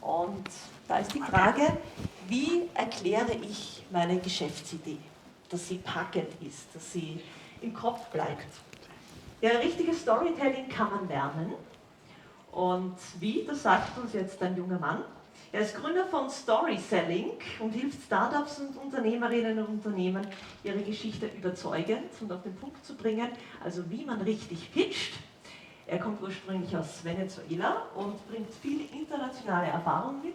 Und da ist die Frage, wie erkläre ich meine Geschäftsidee, dass sie packend ist, dass sie im Kopf bleibt. Ja, richtiges Storytelling kann man lernen. Und wie, das sagt uns jetzt ein junger Mann. Er ist Gründer von Storyselling und hilft Startups und Unternehmerinnen und Unternehmen, ihre Geschichte überzeugend und auf den Punkt zu bringen, also wie man richtig pitcht. Er kommt ursprünglich aus Venezuela und bringt viel internationale Erfahrung mit,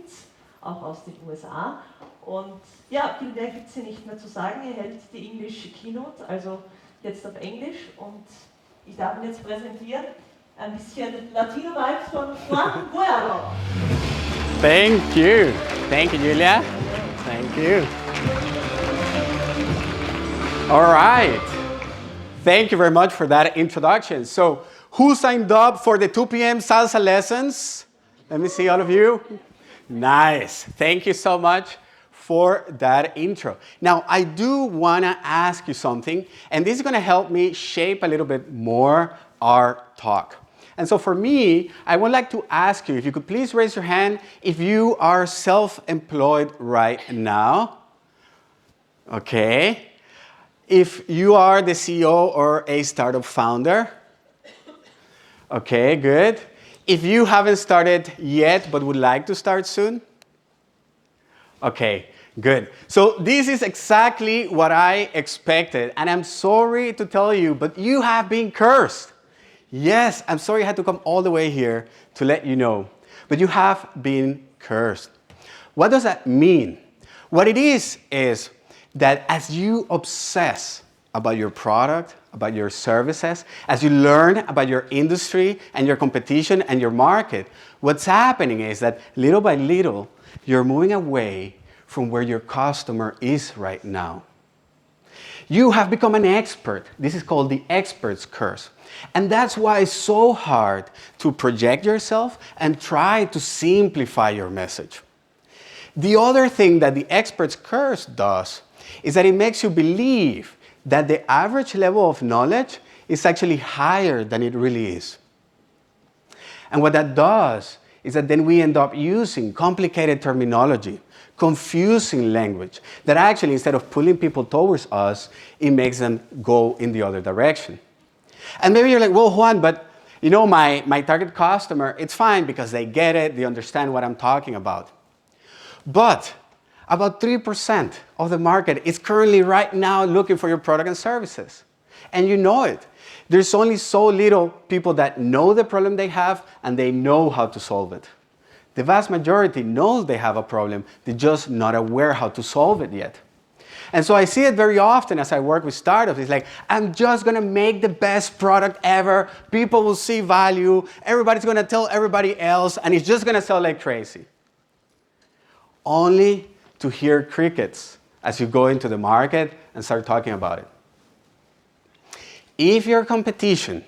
auch aus den USA. Und ja, viel mehr gibt es hier nicht mehr zu sagen. Er hält die English Keynote, also jetzt auf Englisch. Und ich darf ihn jetzt präsentieren. Ein bisschen Latino-Vibes von Juan Guerrero. Thank you. Thank you, Julia. Thank you. All right. Thank you very much for that introduction. So, who signed up for the 2 p.m. salsa lessons? Let me see all of you. Nice. Thank you so much for that intro. Now, I do want to ask you something, and this is going to help me shape a little bit more our talk. And so for me, I would like to ask you if you could please raise your hand if you are self-employed right now. Okay. If you are the CEO or a startup founder. Okay, good. If you haven't started yet but would like to start soon. Okay, good. So this is exactly what I expected. And I'm sorry to tell you, but you have been cursed. Yes, I'm sorry I had to come all the way here to let you know. But you have been cursed. What does that mean? What it is that as you obsess about your product, about your services, as you learn about your industry and your competition and your market, what's happening is that little by little, you're moving away from where your customer is right now. You have become an expert. This is called the expert's curse. And that's why it's so hard to project yourself and try to simplify your message. The other thing that the expert's curse does is that it makes you believe that the average level of knowledge is actually higher than it really is. And what that does is that then we end up using complicated terminology, confusing language, that actually instead of pulling people towards us, it makes them go in the other direction. And maybe you're like, well, Juan, but you know, my target customer, it's fine because they get it, they understand what I'm talking about. But about 3% of the market is currently right now looking for your product and services. And you know it. There's only so little people that know the problem they have and they know how to solve it. The vast majority knows they have a problem, they're just not aware how to solve it yet. And so I see it very often as I work with startups. It's like, I'm just going to make the best product ever. People will see value. Everybody's going to tell everybody else. And it's just going to sell like crazy. Only to hear crickets as you go into the market and start talking about it. If your competition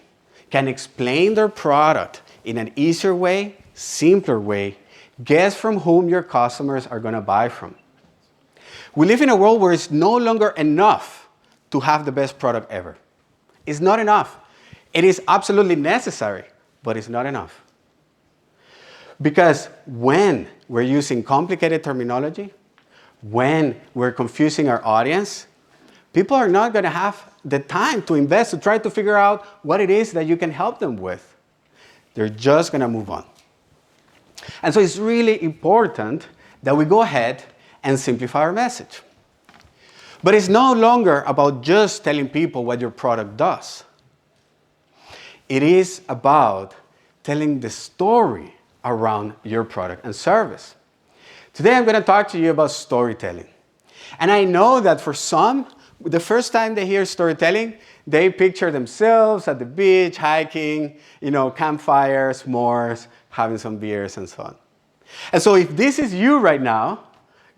can explain their product in an easier way, simpler way, guess from whom your customers are going to buy from. We live in a world where it's no longer enough to have the best product ever. It's not enough. It is absolutely necessary, but it's not enough. Because when we're using complicated terminology, when we're confusing our audience, people are not going to have the time to invest to try to figure out what it is that you can help them with. They're just going to move on. And so it's really important that we go ahead and simplify our message. But it's no longer about just telling people what your product does. It is about telling the story around your product and service. Today I'm going to talk to you about storytelling. And I know that for some, the first time they hear storytelling, they picture themselves at the beach, hiking, campfire, s'mores, having some beers and so on. And so if this is you right now,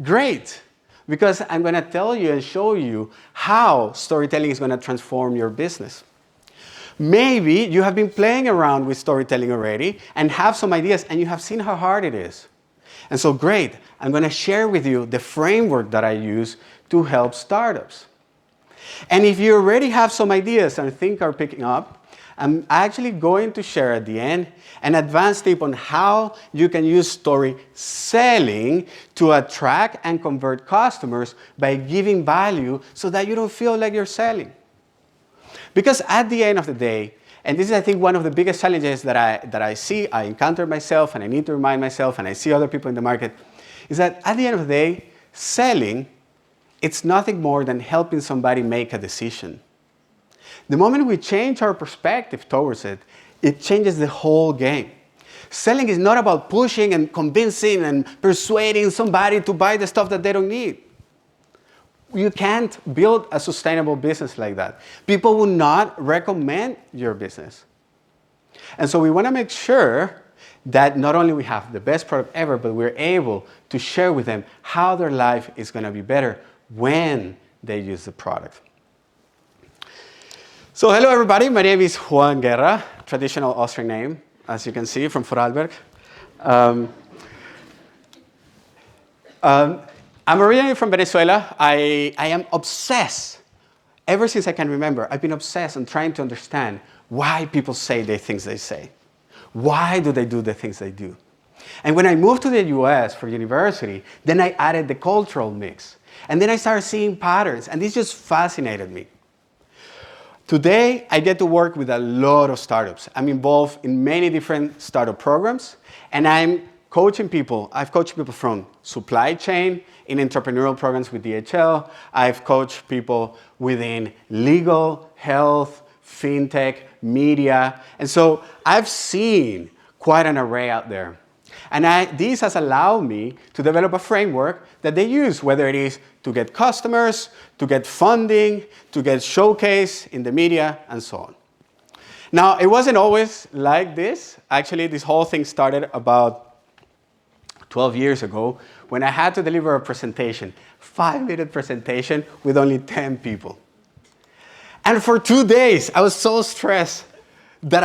great, because I'm going to tell you and show you how storytelling is going to transform your business. Maybe you have been playing around with storytelling already and have some ideas and you have seen how hard it is. And so great, I'm going to share with you the framework that I use to help startups. And if you already have some ideas and think are picking up, I'm actually going to share at the end an advanced tip on how you can use story selling to attract and convert customers by giving value so that you don't feel like you're selling. Because at the end of the day, and this is, I think, one of the biggest challenges that I see, I encounter myself, and I need to remind myself, and I see other people in the market, is that at the end of the day, selling, it's nothing more than helping somebody make a decision. The moment we change our perspective towards it, it changes the whole game. Selling is not about pushing and convincing and persuading somebody to buy the stuff that they don't need. You can't build a sustainable business like that. People will not recommend your business. And so we want to make sure that not only we have the best product ever, but we're able to share with them how their life is going to be better when they use the product. So hello everybody, my name is Juan Guerra, traditional Austrian name, as you can see, from Vorarlberg. I'm originally from Venezuela. I am obsessed, ever since I can remember, I've been obsessed on trying to understand why people say the things they say. Why do they do the things they do? And when I moved to the US for university, then I added the cultural mix. And then I started seeing patterns, and this just fascinated me. Today, I get to work with a lot of startups. I'm involved in many different startup programs, and I'm coaching people. I've coached people from supply chain in entrepreneurial programs with DHL. I've coached people within legal, health, fintech, media. And so I've seen quite an array out there. And this has allowed me to develop a framework that they use, whether it is to get customers, to get funding, to get showcase in the media, and so on. Now, it wasn't always like this. Actually, this whole thing started about 12 years ago when I had to deliver a presentation, 5-minute presentation with only 10 people. And for 2 days, I was so stressed that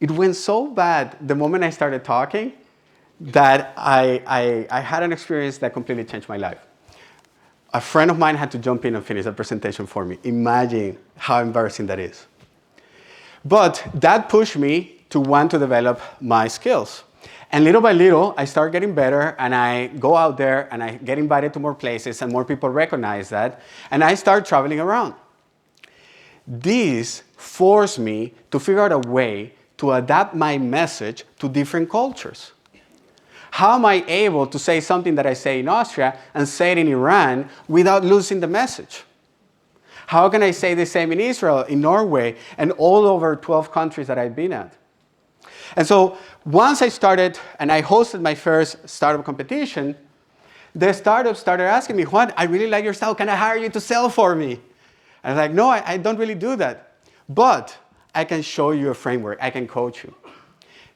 it went so bad the moment I started talking that I had an experience that completely changed my life. A friend of mine had to jump in and finish the presentation for me. Imagine how embarrassing that is. But that pushed me to want to develop my skills. And little by little, I start getting better, and I go out there, and I get invited to more places, and more people recognize that, and I start traveling around. This forced me to figure out a way to adapt my message to different cultures. How am I able to say something that I say in Austria and say it in Iran without losing the message? How can I say the same in Israel, in Norway, and all over 12 countries that I've been at? And so once I started and I hosted my first startup competition, the startups started asking me, Juan, I really like your style. Can I hire you to sell for me? And I was like, no, I don't really do that. But I can show you a framework. I can coach you.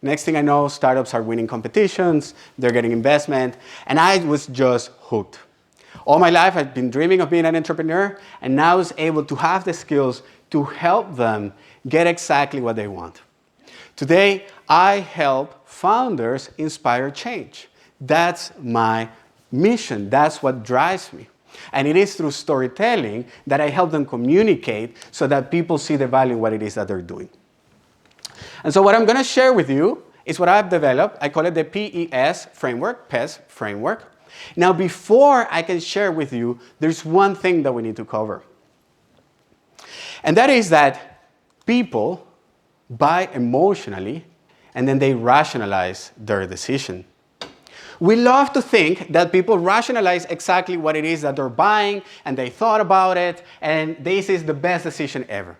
Next thing I know, startups are winning competitions. They're getting investment. And I was just hooked. All my life, I've been dreaming of being an entrepreneur. And now I was able to have the skills to help them get exactly what they want. Today, I help founders inspire change. That's my mission. That's what drives me. And it is through storytelling that I help them communicate so that people see the value in what it is that they're doing. And so what I'm going to share with you is what I've developed. I call it the PES framework, PES framework. Now, before I can share with you, there's one thing that we need to cover. And that is that people buy emotionally, and then they rationalize their decision. We love to think that people rationalize exactly what it is that they're buying, and they thought about it, and this is the best decision ever.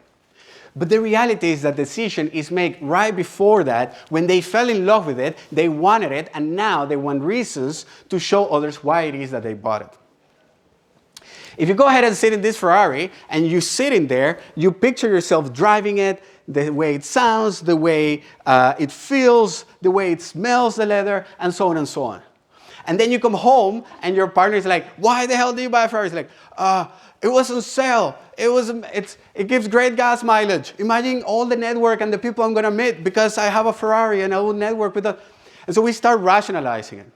But the reality is that decision is made right before that. When they fell in love with it, they wanted it, and now they want reasons to show others why it is that they bought it. If you go ahead and sit in this Ferrari, and you sit in there, you picture yourself driving it, the way it sounds, the way it feels, the way it smells, the leather, and so on and so on. And then you come home, and your partner is like, why the hell do you buy a Ferrari? It's like, it was on sale. It gives great gas mileage. Imagine all the network and the people I'm going to meet because I have a Ferrari and I will network with that. And so we start rationalizing it.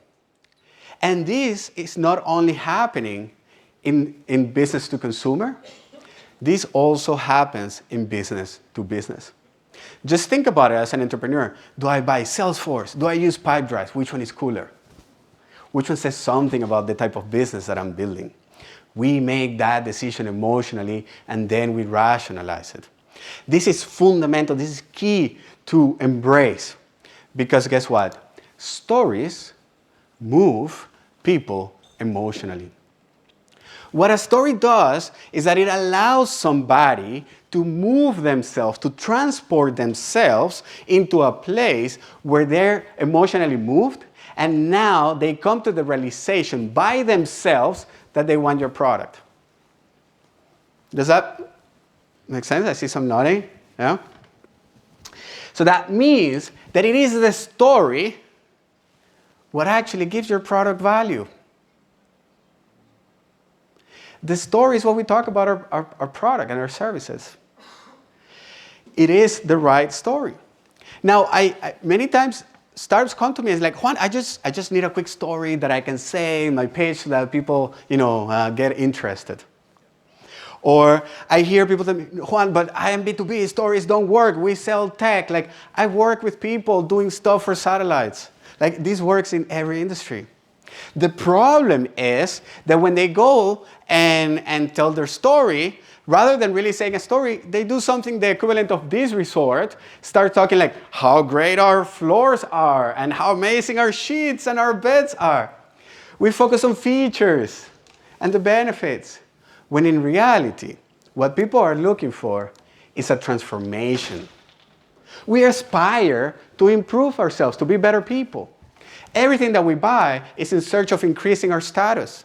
And this is not only happening in business to consumer. This also happens in business to business. Just think about it as an entrepreneur. Do I buy Salesforce? Do I use Pipedrive? Which one is cooler? Which one says something about the type of business that I'm building? We make that decision emotionally and then we rationalize it. This is fundamental. This is key to embrace. Because guess what? Stories move people emotionally. What a story does is that it allows somebody to move themselves, to transport themselves into a place where they're emotionally moved, and now they come to the realization by themselves that they want your product. Does that make sense? I see some nodding. Yeah? So that means that it is the story what actually gives your product value. The story is what we talk about our product and our services. It is the right story. Now, I many times startups come to me and it's like, Juan, I just need a quick story that I can say in my page so that people, get interested. Or I hear people tell me, Juan, but I am B2B, stories don't work. We sell tech. Like, I work with people doing stuff for satellites. Like, this works in every industry. The problem is that when they go and tell their story, rather than really saying a story, they do something the equivalent of this resort, start talking like how great our floors are and how amazing our sheets and our beds are. We focus on features and the benefits, when in reality, what people are looking for is a transformation. We aspire to improve ourselves, to be better people. Everything that we buy is in search of increasing our status.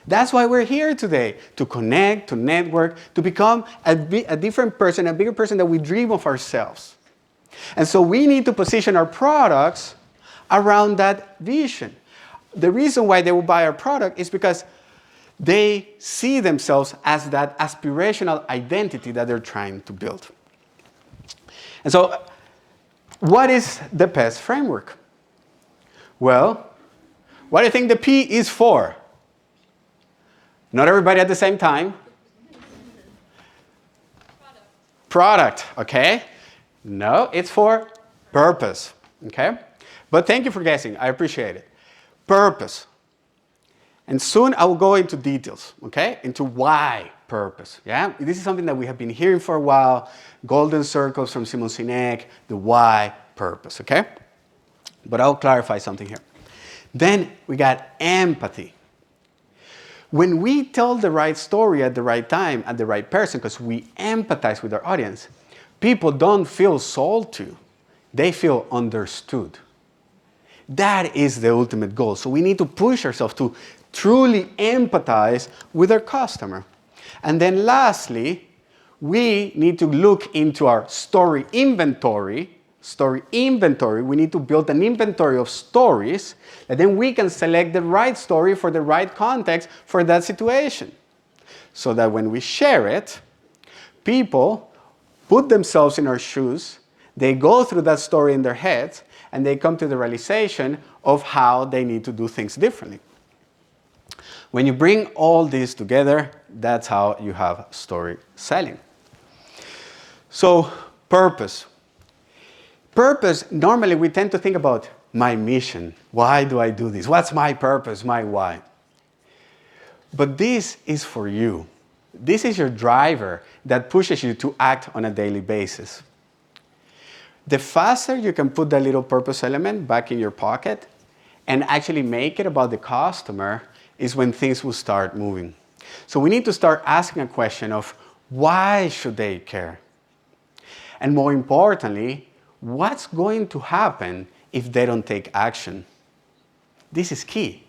That's why we're here today, to connect, to network, to become a different person, a bigger person that we dream of ourselves. And so we need to position our products around that vision. The reason why they will buy our product is because they see themselves as that aspirational identity that they're trying to build. And so, what is the PEST framework? Well, what do you think the P is for? Not everybody at the same time. Product, okay? No, it's for purpose, okay? But thank you for guessing. I appreciate it. Purpose. And soon I will go into details, okay? Into why purpose, yeah? This is something that we have been hearing for a while. Golden circles from Simon Sinek, the why purpose, okay? But I'll clarify something here. Then we got empathy. When we tell the right story at the right time, at the right person, because we empathize with our audience, people don't feel sold to. They feel understood. That is the ultimate goal. So we need to push ourselves to truly empathize with our customer. And then lastly, we need to look into our story inventory. We need to build an inventory of stories, and then we can select the right story for the right context for that situation. So that when we share it, people put themselves in our shoes, they go through that story in their heads, and they come to the realization of how they need to do things differently. When you bring all this together, that's how you have story selling. So, purpose. Purpose, normally we tend to think about my mission. Why do I do this? What's my purpose, my why? But this is for you. This is your driver that pushes you to act on a daily basis. The faster you can put that little purpose element back in your pocket and actually make it about the customer is when things will start moving. So we need to start asking a question of why should they care? And more importantly, what's going to happen if they don't take action? This is key.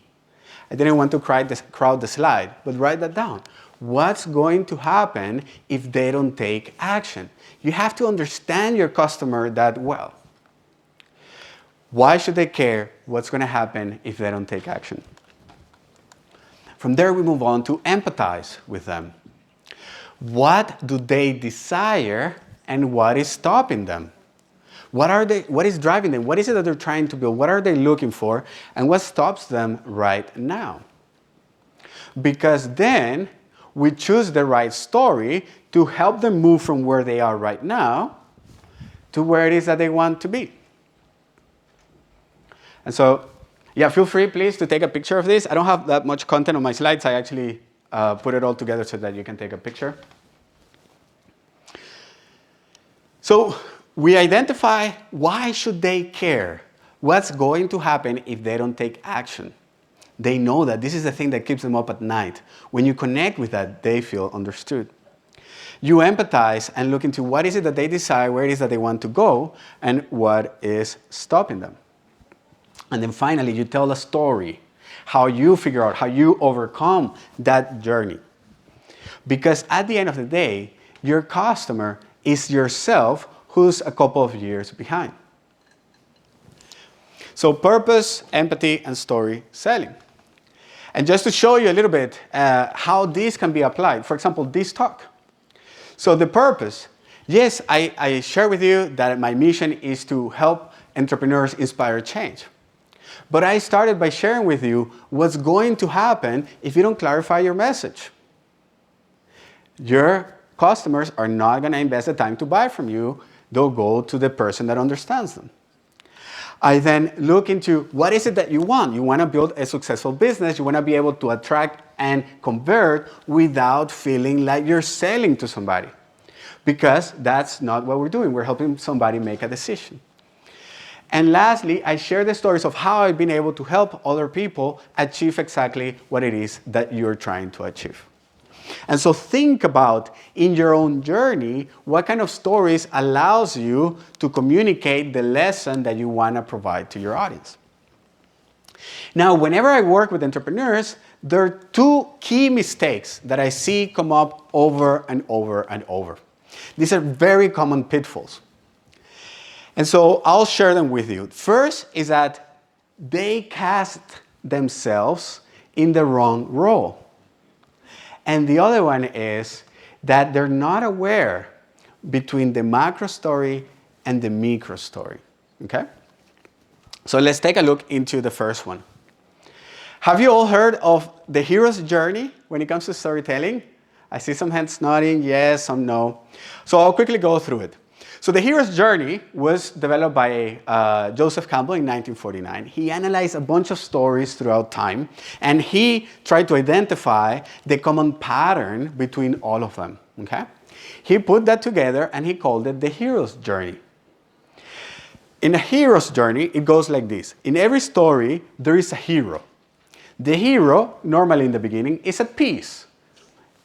I didn't want to crowd the slide, but write that down. What's going to happen if they don't take action? You have to understand your customer that well. Why should they care? What's going to happen if they don't take action? From there, we move on to empathize with them. What do they desire and what is stopping them? What is driving them? What is it that they're trying to build? What are they looking for? And what stops them right now? Because then we choose the right story to help them move from where they are right now to where it is that they want to be. And so, yeah, feel free, please, to take a picture of this. I don't have that much content on my slides. I actually put it all together so that you can take a picture. So we identify why should they care? What's going to happen if they don't take action? They know that this is the thing that keeps them up at night. When you connect with that, they feel understood. You empathize and look into what is it that they desire, where it is that they want to go, and what is stopping them. And then finally, you tell a story, how you figure out, how you overcome that journey. Because at the end of the day, your customer is yourself who's a couple of years behind. So purpose, empathy, and storytelling. And just to show you a little bit how these can be applied, for example, this talk. So the purpose, yes, I share with you that my mission is to help entrepreneurs inspire change. But I started by sharing with you what's going to happen if you don't clarify your message. Your customers are not going to invest the time to buy from you. They'll go to the person that understands them. I then look into what is it that you want. You want to build a successful business. You want to be able to attract and convert without feeling like you're selling to somebody. Because that's not what we're doing. We're helping somebody make a decision. And lastly, I share the stories of how I've been able to help other people achieve exactly what it is that you're trying to achieve. And so think about, in your own journey, what kind of stories allows you to communicate the lesson that you want to provide to your audience. Now, whenever I work with entrepreneurs, there are two key mistakes that I see come up over and over and over. These are very common pitfalls. And so I'll share them with you. First is that they cast themselves in the wrong role. And the other one is that they're not aware between the macro story and the micro story. Okay? So let's take a look into the first one. Have you all heard of the hero's journey when it comes to storytelling? I see some hands nodding, yes, some no. So I'll quickly go through it. So the hero's journey was developed by Joseph Campbell in 1949. He analyzed a bunch of stories throughout time, and he tried to identify the common pattern between all of them. Okay? He put that together, and he called it the hero's journey. In a hero's journey, it goes like this. In every story, there is a hero. The hero, normally in the beginning, is at peace,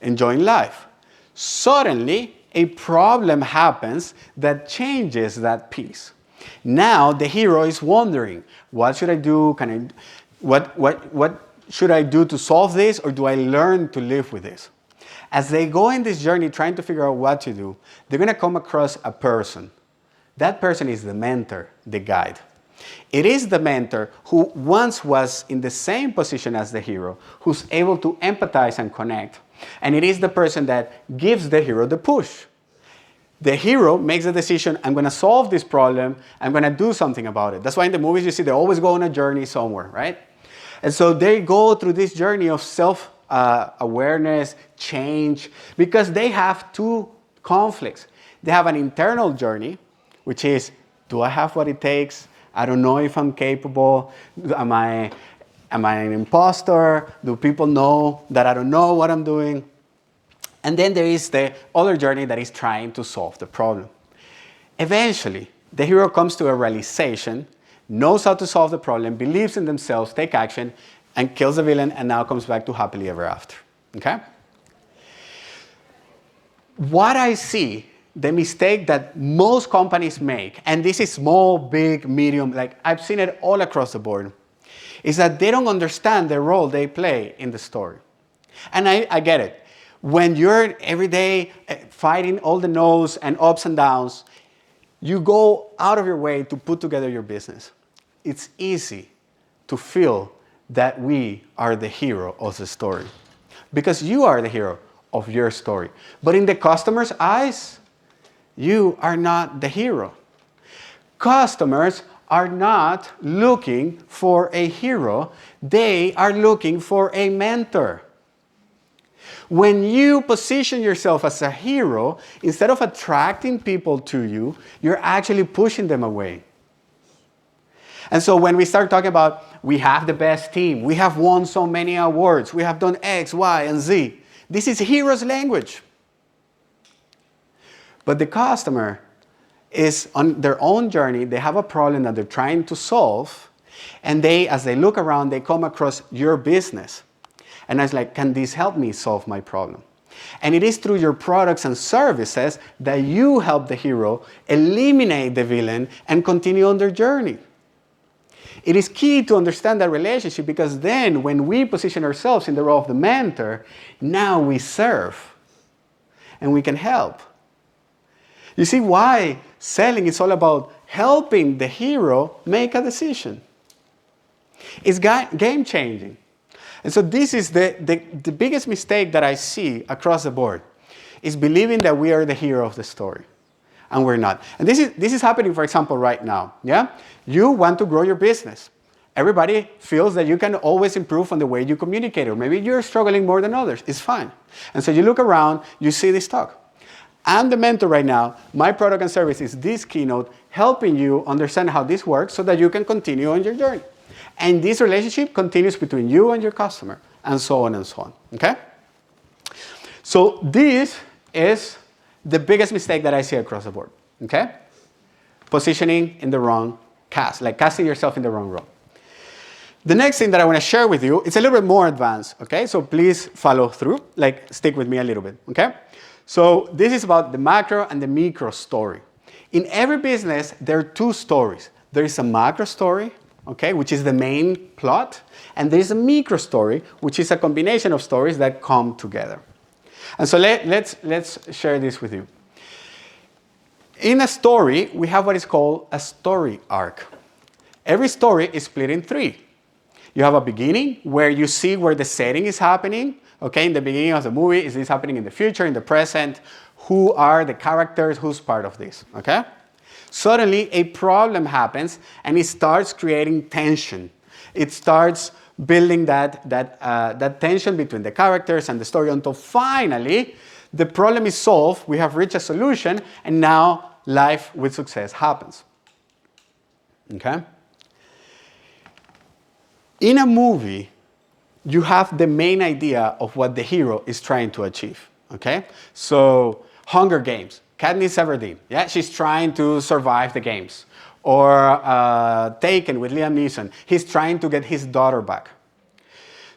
enjoying life. Suddenly, a problem happens that changes that peace. Now the hero is wondering, what should I do? What should I do to solve this, or do I learn to live with this? As they go in this journey trying to figure out what to do, they're going to come across a person. That person is the mentor, the guide. It is the mentor who once was in the same position as the hero, who's able to empathize and connect. And it is the person that gives the hero the push. The hero makes the decision, I'm going to solve this problem, I'm going to do something about it. That's why in the movies you see they always go on a journey somewhere, right? And so they go through this journey of self-awareness, change, because they have two conflicts. They have an internal journey, which is, do I have what it takes? I don't know if I'm capable. Am I an imposter? Do people know that I don't know what I'm doing? And then there is the other journey that is trying to solve the problem. Eventually, the hero comes to a realization, knows how to solve the problem, believes in themselves, take action, and kills the villain, and now comes back to happily ever after. Okay? What I see, the mistake that most companies make, and this is small, big, medium, like I've seen it all across the board, is that they don't understand the role they play in the story. And I get it. When you're every day fighting all the no's and ups and downs, you go out of your way to put together your business. It's easy to feel that we are the hero of the story, because you are the hero of your story. But in the customer's eyes, you are not the hero. Customers are not looking for a hero. They are looking for a mentor. When you position yourself as a hero, instead of attracting people to you, you're actually pushing them away. And so when we start talking about, we have the best team, we have won so many awards, we have done X, Y, and Z, this is hero's language. But the customer is on their own journey, they have a problem that they're trying to solve, and as they look around, they come across your business. And I was like, can this help me solve my problem? And it is through your products and services that you help the hero eliminate the villain and continue on their journey. It is key to understand that relationship, because then when we position ourselves in the role of the mentor, now we serve and we can help. You see why selling is all about helping the hero make a decision. It's game changing. And so this is the biggest mistake that I see across the board, is believing that we are the hero of the story. And we're not. And this is happening, for example, right now. Yeah? You want to grow your business. Everybody feels that you can always improve on the way you communicate, or maybe you're struggling more than others. It's fine. And so you look around, you see this talk. I'm the mentor right now. My product and service is this keynote, helping you understand how this works so that you can continue on your journey. And this relationship continues between you and your customer, and so on and so on. Okay? So this is the biggest mistake that I see across the board. Okay? Positioning in the wrong cast, like casting yourself in the wrong role. The next thing that I want to share with you, it's a little bit more advanced. Okay? So please follow through, like stick with me a little bit. Okay? So this is about the macro and the micro story. In every business, there are two stories. There is a macro story, okay, which is the main plot, and there is a micro story, which is a combination of stories that come together. And so let's share this with you. In a story, we have what is called a story arc. Every story is split in three. You have a beginning where you see where the setting is happening. Okay, in the beginning of the movie, is this happening in the future, in the present? Who are the characters? Who's part of this? Okay? Suddenly, a problem happens, and it starts creating tension. It starts building that tension between the characters and the story, until finally, the problem is solved, we have reached a solution, and now life with success happens. Okay? In a movie, you have the main idea of what the hero is trying to achieve. Okay? So, Hunger Games. Katniss Everdeen, yeah, she's trying to survive the games. Or Taken with Liam Neeson, he's trying to get his daughter back.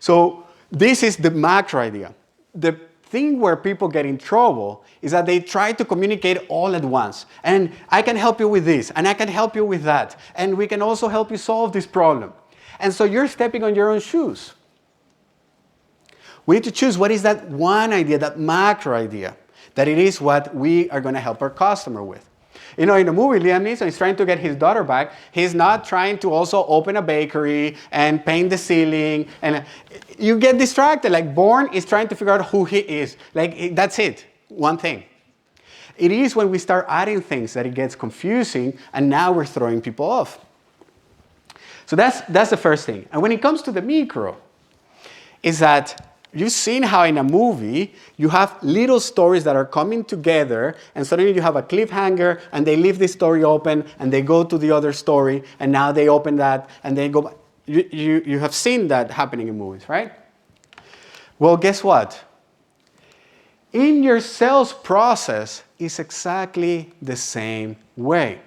So this is the macro idea. The thing where people get in trouble is that they try to communicate all at once. And I can help you with this, and I can help you with that, and we can also help you solve this problem. And so you're stepping on your own shoes. We need to choose what is that one idea, that macro idea, that it is what we are going to help our customer with. You know, in the movie, Liam Neeson is trying to get his daughter back. He's not trying to also open a bakery and paint the ceiling. And you get distracted. Like, Bourne is trying to figure out who he is. Like, that's it. One thing. It is when we start adding things that it gets confusing, and now we're throwing people off. So that's the first thing. And when it comes to the micro, is that you've seen how in a movie, you have little stories that are coming together, and suddenly you have a cliffhanger, and they leave this story open, and they go to the other story, and now they open that, and they go back. You have seen that happening in movies, right? Well, guess what? In your sales process, it's exactly the same way.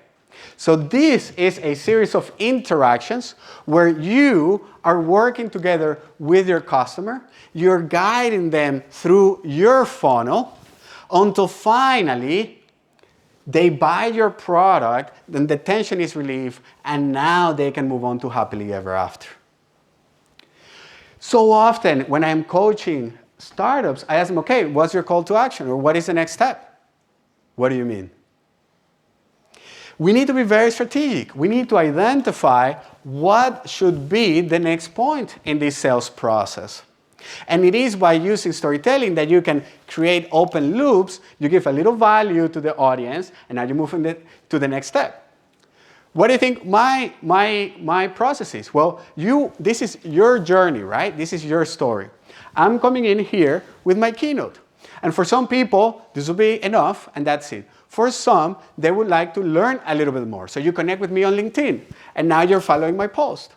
So this is a series of interactions where you are working together with your customer. You're guiding them through your funnel until finally they buy your product, then the tension is relieved, and now they can move on to happily ever after. So often when I'm coaching startups, I ask them, okay, what's your call to action, or what is the next step? What do you mean? We need to be very strategic. We need to identify what should be the next point in this sales process. And it is by using storytelling that you can create open loops. You give a little value to the audience, and now you move to the next step. what do you think my process is? Well, this is your journey, right? This is your story. I'm coming in here with my keynote. And for some people, this will be enough, and that's it. For some, they would like to learn a little bit more. So you connect with me on LinkedIn, and now you're following my post.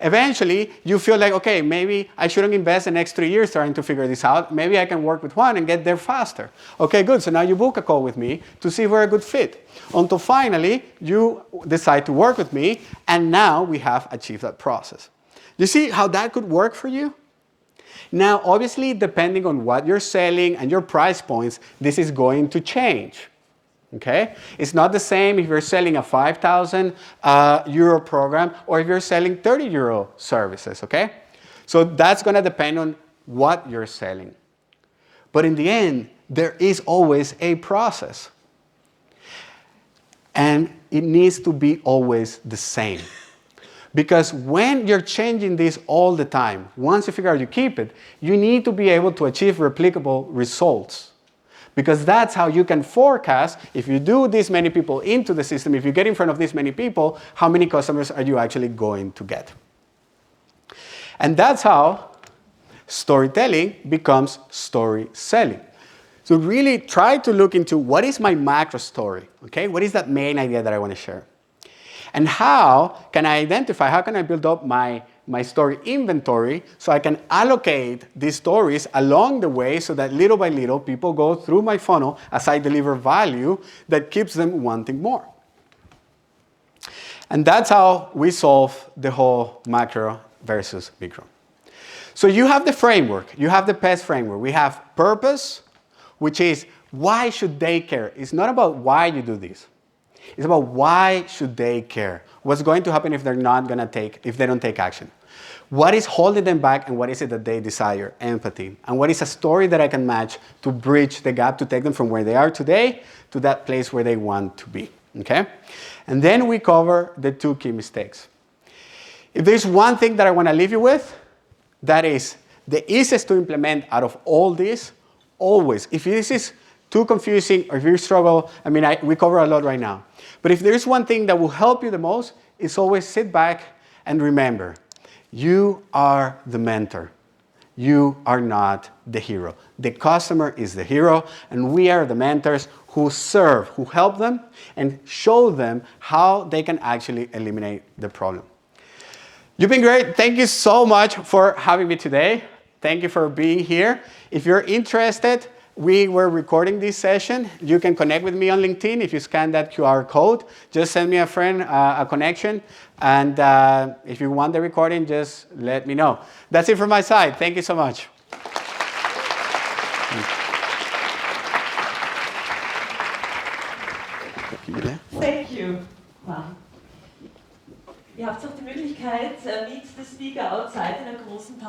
Eventually, you feel like, okay, maybe I shouldn't invest the next 3 years trying to figure this out. Maybe I can work with one and get there faster. Okay, good. So now you book a call with me to see if we're a good fit. Until finally, you decide to work with me, and now we have achieved that process. You see how that could work for you? Now, obviously, depending on what you're selling and your price points, this is going to change. Okay? It's not the same if you're selling a 5,000 euro program or if you're selling 30 euro services. Okay? So that's going to depend on what you're selling. But in the end, there is always a process. And it needs to be always the same. Because when you're changing this all the time, once you figure out you keep it, you need to be able to achieve replicable results. Because that's how you can forecast, if you do this many people into the system, if you get in front of this many people, how many customers are you actually going to get? And that's how storytelling becomes story selling. So really try to look into what is my macro story, okay? What is that main idea that I want to share? And how can I identify, how can I build up my story inventory so I can allocate these stories along the way so that little by little people go through my funnel as I deliver value that keeps them wanting more. And that's how we solve the whole macro versus micro. So you have the framework, you have the PEST framework. We have purpose, which is why should they care? It's not about why you do this. It's about why should they care? What's going to happen if they don't take action? What is holding them back and what is it that they desire? Empathy. And what is a story that I can match to bridge the gap to take them from where they are today to that place where they want to be, okay? And then we cover the 2 key mistakes. If there's one thing that I want to leave you with, that is the easiest to implement out of all this, always, if this is too confusing or if you struggle, we cover a lot right now. But if there's one thing that will help you the most, it's always sit back and remember, you are the mentor. You are not the hero. The customer is the hero, and we are the mentors who serve, who help them, and show them how they can actually eliminate the problem. You've been great. Thank you so much for having me today. Thank you for being here. If you're interested, we were recording this session. You can connect with me on LinkedIn if you scan that QR code. Just send me a friend, a connection. And if you want the recording, just let me know. That's it from my side. Thank you so much. Thank you. Wow. Ihr habt auch die Möglichkeit, meet the speaker outside in einer großen Pause.